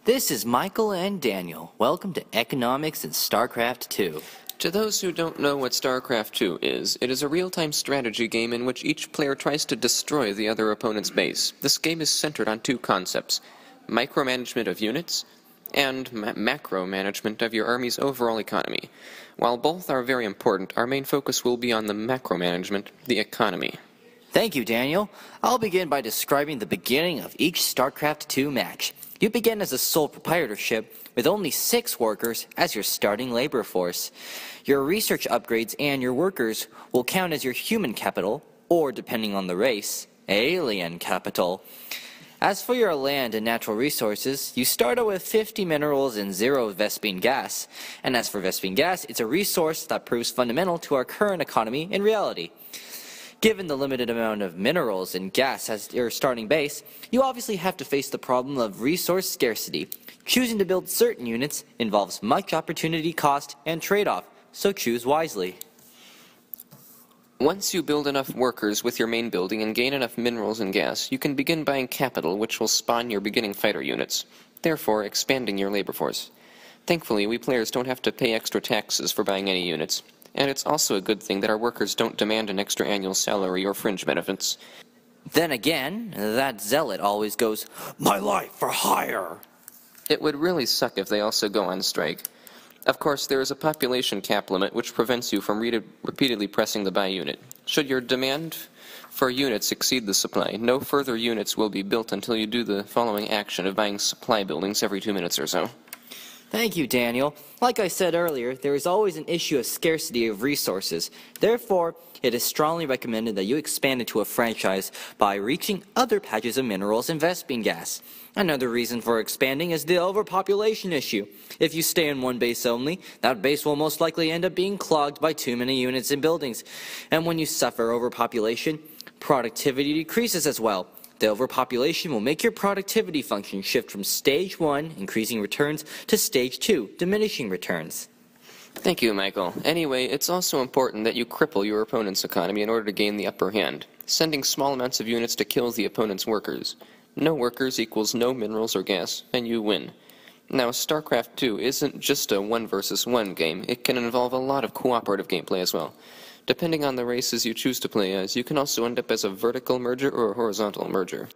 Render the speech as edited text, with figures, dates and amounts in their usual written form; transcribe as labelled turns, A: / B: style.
A: This is Michael and Daniel. Welcome to Economics in Starcraft 2.
B: To those who don't know what Starcraft 2 is, it is a real-time strategy game in which each player tries to destroy the other opponent's base. This game is centered on two concepts: micromanagement of units and macro-management of your army's overall economy. While both are very important, our main focus will be on the macro-management, the economy.
A: Thank you, Daniel. I'll begin by describing the beginning of each StarCraft 2 match. You begin as a sole proprietorship with only 6 workers as your starting labor force. Your research upgrades and your workers will count as your human capital, or depending on the race, alien capital. As for your land and natural resources, you start out with 50 minerals and 0 Vespene gas. And as for Vespene gas, it's a resource that proves fundamental to our current economy in reality. Given the limited amount of minerals and gas as your starting base, you obviously have to face the problem of resource scarcity. Choosing to build certain units involves much opportunity cost and trade-off, so choose wisely.
B: Once you build enough workers with your main building and gain enough minerals and gas, you can begin buying capital, which will spawn your beginning fighter units, therefore expanding your labor force. Thankfully, we players don't have to pay extra taxes for buying any units. And it's also a good thing that our workers don't demand an extra annual salary or fringe benefits.
A: Then again, that zealot always goes, "My life for hire!"
B: It would really suck if they also go on strike. Of course, there is a population cap limit which prevents you from repeatedly pressing the buy unit. Should your demand for units exceed the supply, no further units will be built until you do the following action of buying supply buildings every 2 minutes or so.
A: Thank you, Daniel. Like I said earlier, there is always an issue of scarcity of resources. Therefore, it is strongly recommended that you expand into a franchise by reaching other patches of minerals and Vespene gas. Another reason for expanding is the overpopulation issue. If you stay in one base only, that base will most likely end up being clogged by too many units and buildings. And when you suffer overpopulation, productivity decreases as well. The overpopulation will make your productivity function shift from stage 1, increasing returns, to stage 2, diminishing returns.
B: Thank you, Michael. Anyway, it's also important that you cripple your opponent's economy in order to gain the upper hand, sending small amounts of units to kill the opponent's workers. No workers equals no minerals or gas, and you win. Now, StarCraft 2 isn't just a 1 versus 1 game. It can involve a lot of cooperative gameplay as well. Depending on the races you choose to play as, you can also end up as a vertical merger or a horizontal merger.